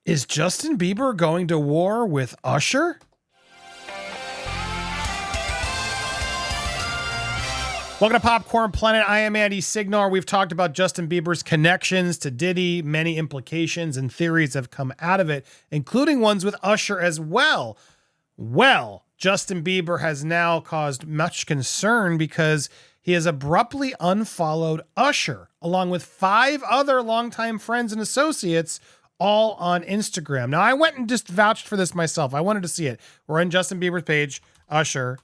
Is Justin Bieber going to war with Usher? Welcome to Popcorn Planet. I am Andy Signore. We've talked about Justin Bieber's connections to Diddy. Many implications and theories have come out of it, including ones with Usher as well. Well, Justin Bieber has now caused much concern because he has abruptly unfollowed Usher, along with 5 other longtime friends and associates, all on Instagram. Now, I went and just vouched for this myself. I wanted to see it. We're on Justin Bieber's page, Usher.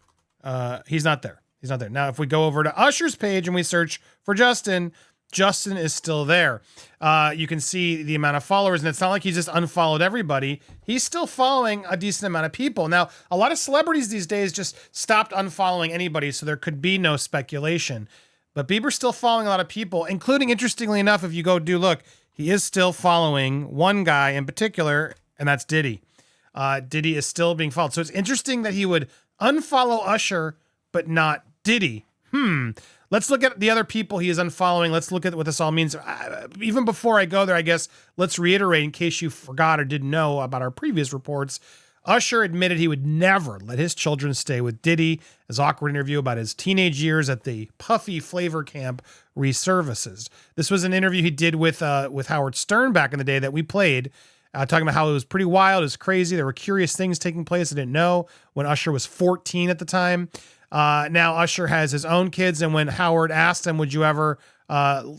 He's not there. He's not there. Now, if we go over to Usher's page and we search for Justin, Justin is still there. You can see the amount of followers, and it's not like he just unfollowed everybody. He's still following a decent amount of people. Now, a lot of celebrities these days just stopped unfollowing anybody, so there could be no speculation. But Bieber's still following a lot of people, including, interestingly enough, if you go look, he is still following one guy in particular, and that's Diddy. Diddy is still being followed. So it's interesting that he would unfollow Usher, but not Diddy. Let's look at the other people he is unfollowing. Let's look at what this all means. Even before I go there, I guess let's reiterate in case you forgot or didn't know about our previous reports. Usher admitted he would never let his children stay with Diddy. His awkward interview about his teenage years at the Puffy Flavor Camp resurfaces. This was an interview he did with Howard Stern back in the day that we played, talking about how it was pretty wild, it was crazy. There were curious things taking place I didn't know when Usher was 14 at the time. Now Usher has his own kids, and when Howard asked him, would you ever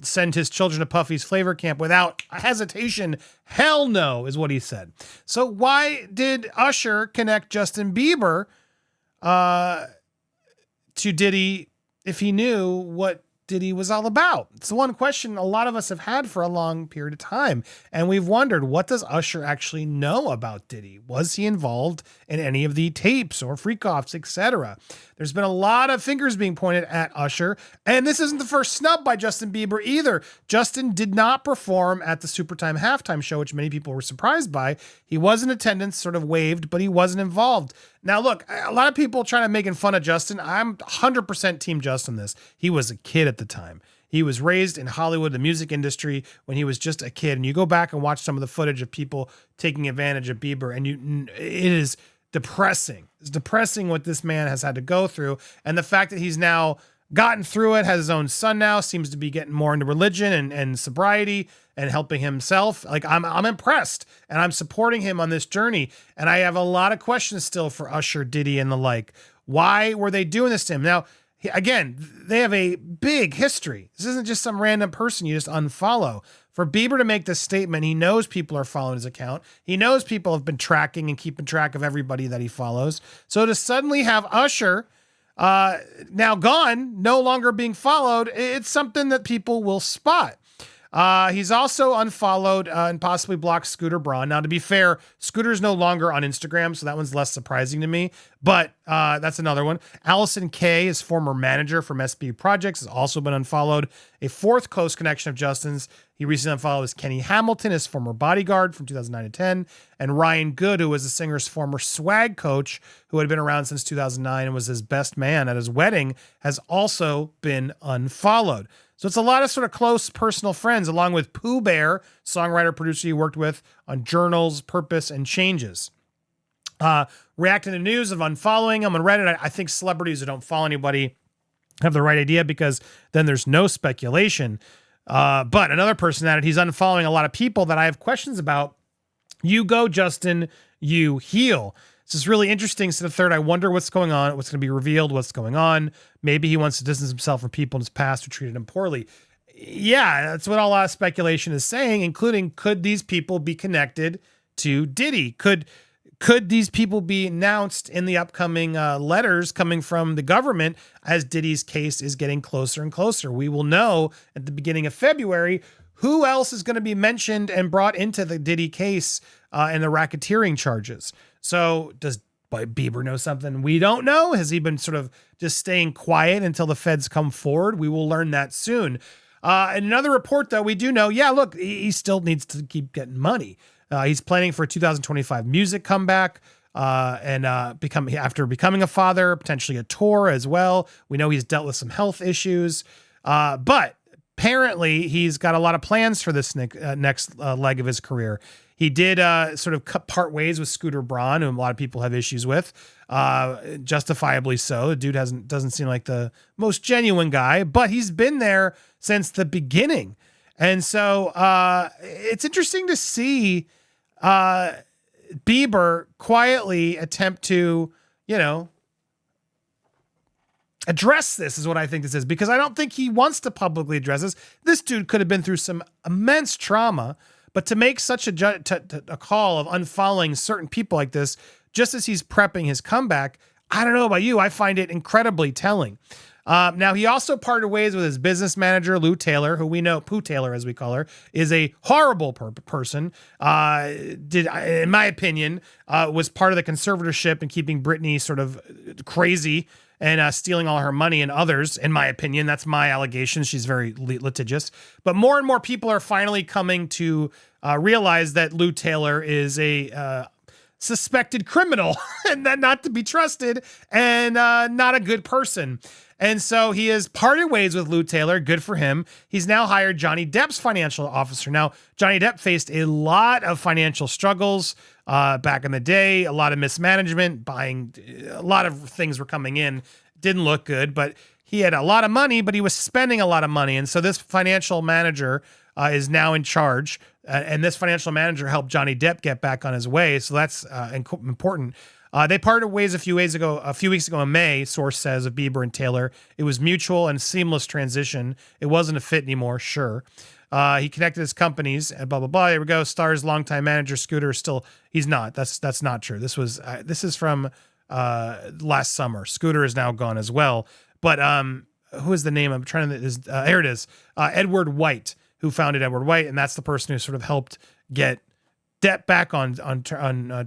send his children to Puffy's Flavor Camp, without hesitation, hell no, is what he said. So why did Usher connect Justin Bieber to Diddy if he knew what Diddy was all about? It's the one question a lot of us have had for a long period of time. And we've wondered, what does Usher actually know about Diddy? Was he involved in any of the tapes or freak-offs, etc.? There's been a lot of fingers being pointed at Usher. And this isn't the first snub by Justin Bieber either. Justin did not perform at the Supertime halftime show, which many people were surprised by. He was in attendance, sort of waved, but he wasn't involved. Now, look, a lot of people trying to making fun of Justin. I'm 100% team Justin this. He was a kid at the time. He was raised in Hollywood, the music industry, when he was just a kid. And you go back and watch some of the footage of people taking advantage of Bieber, and it is depressing. It's depressing what this man has had to go through. And the fact that he's now gotten through it, has his own son now, seems to be getting more into religion and sobriety and helping himself. Like, I'm impressed, and I'm supporting him on this journey. And I have a lot of questions still for Usher, Diddy, and the like. Why were they doing this to him? Now, again, they have a big history. This isn't just some random person you just unfollow. For Bieber to make this statement, he knows people are following his account. He knows people have been tracking and keeping track of everybody that he follows. So to suddenly have Usher now gone, no longer being followed, it's something that people will spot. He's also unfollowed and possibly blocked Scooter Braun. Now, to be fair, Scooter's no longer on Instagram, so that one's less surprising to me, but that's another one. Allison Kay, his former manager from SB Projects, has also been unfollowed. A fourth close connection of Justin's, he recently unfollowed, was Kenny Hamilton, his former bodyguard from 2009 to 10, and Ryan Good, who was the singer's former swag coach, who had been around since 2009 and was his best man at his wedding, has also been unfollowed. So it's a lot of sort of close personal friends, along with Pooh Bear, songwriter, producer he worked with on Journals, Purpose, and Changes. Reacting to news of unfollowing him on Reddit, I think celebrities who don't follow anybody have the right idea, because then there's no speculation. But another person added, he's unfollowing a lot of people that I have questions about. You go, Justin, you heal. This is really interesting. So the third, I wonder what's going on, what's going to be revealed, what's going on. Maybe he wants to distance himself from people in his past who treated him poorly. Yeah, that's what a lot of speculation is saying, including, could these people be connected to Diddy? Could these people be announced in the upcoming letters coming from the government as Diddy's case is getting closer and closer? We will know at the beginning of February who else is going to be mentioned and brought into the Diddy case and the racketeering charges. So does Bieber know something we don't know? Has he been sort of just staying quiet until the feds come forward? We will learn that soon. And another report, though, we do know, yeah, look, he still needs to keep getting money. He's planning for a 2025 music comeback and after becoming a father, potentially a tour as well. We know he's dealt with some health issues, but apparently he's got a lot of plans for this next leg of his career. He did sort of part ways with Scooter Braun, who a lot of people have issues with, justifiably so. The dude doesn't seem like the most genuine guy, but he's been there since the beginning. And so it's interesting to see Bieber quietly attempt to, address this, is what I think this is, because I don't think he wants to publicly address this. This dude could have been through some immense trauma, but to make such a call of unfollowing certain people like this, just as he's prepping his comeback, I don't know about you, I find it incredibly telling. Now, he also parted ways with his business manager, Lou Taylor, who we know, Pooh Taylor, as we call her, is a horrible person. In my opinion, was part of the conservatorship and keeping Britney sort of crazy and stealing all her money and others, in my opinion. That's my allegation. She's very litigious. But more and more people are finally coming to realize that Lou Taylor is a suspected criminal and that not to be trusted and not a good person. And so he has parted ways with Lou Taylor. Good for him. He's now hired Johnny Depp's financial officer. Now, Johnny Depp faced a lot of financial struggles back in the day, a lot of mismanagement, buying, a lot of things were coming in. Didn't look good, but he had a lot of money, but he was spending a lot of money. And so this financial manager is now in charge. And this financial manager helped Johnny Depp get back on his way. So that's important. They parted ways a few weeks ago in May, source says, of Bieber and Taylor. It was mutual and seamless transition. It wasn't a fit anymore, sure. He connected his companies and blah, blah, blah. Here we go. Star's longtime manager, Scooter, he's not. That's not true. This is from last summer. Scooter is now gone as well. But who is the name? I'm trying to, here it is. Edward White, who founded Edward White. And that's the person who sort of helped get Depp back on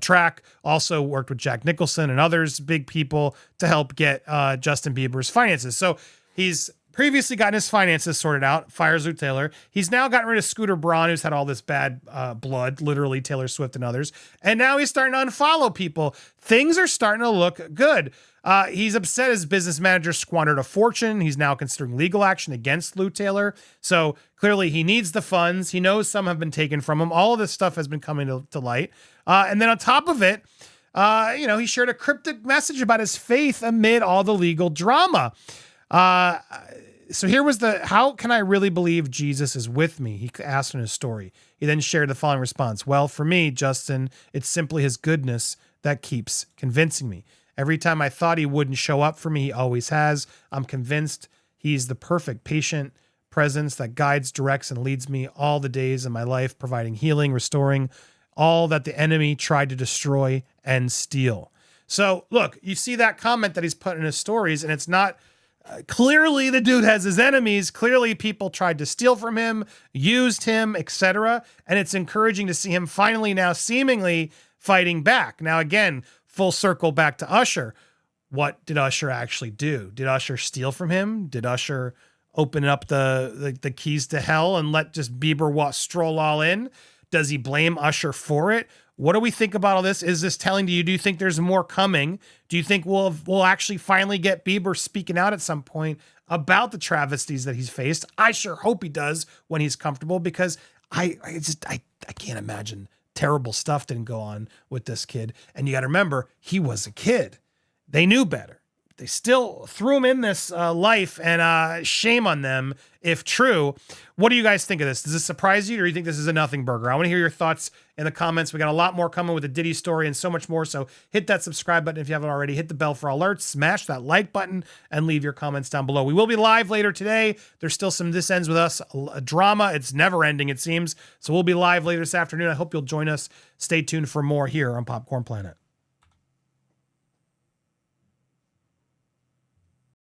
track. Also worked with Jack Nicholson and others, big people, to help get Justin Bieber's finances. So he's previously gotten his finances sorted out, fires Lou Taylor. He's now gotten rid of Scooter Braun, who's had all this bad blood, literally Taylor Swift and others. And now he's starting to unfollow people. Things are starting to look good. He's upset his business manager squandered a fortune. He's now considering legal action against Lou Taylor. So clearly he needs the funds. He knows some have been taken from him. All of this stuff has been coming to light. And then on top of it, he shared a cryptic message about his faith amid all the legal drama. So here was how can I really believe Jesus is with me? He asked in his story. He then shared the following response. Well, for me, Justin, it's simply his goodness that keeps convincing me. Every time I thought he wouldn't show up for me, he always has. I'm convinced he's the perfect patient presence that guides, directs, and leads me all the days of my life, providing healing, restoring all that the enemy tried to destroy and steal. So look, you see that comment that he's put in his stories, and it's not clearly the dude has his enemies. Clearly people tried to steal from him, used him, etc. And it's encouraging to see him finally now seemingly fighting back. Now, again, full circle back to Usher. What did Usher actually do? Did Usher steal from him? Did Usher open up the keys to hell and let just Bieber stroll all in? Does he blame Usher for it? What do we think about all this? Is this telling to you? Do you think there's more coming? Do you think we'll actually finally get Bieber speaking out at some point about the travesties that he's faced? I sure hope he does when he's comfortable, because I can't imagine terrible stuff didn't go on with this kid. And you got to remember, he was a kid. They knew better. They still threw him in this life, and shame on them if true. What do you guys think of this? Does this surprise you, or do you think this is a nothing burger? I want to hear your thoughts in the comments. We got a lot more coming with the Diddy story and so much more. So hit that subscribe button if you haven't already. Hit the bell for alerts. Smash that like button and leave your comments down below. We will be live later today. There's still some This Ends With Us drama. It's never ending, it seems. So we'll be live later this afternoon. I hope you'll join us. Stay tuned for more here on Popcorn Planet.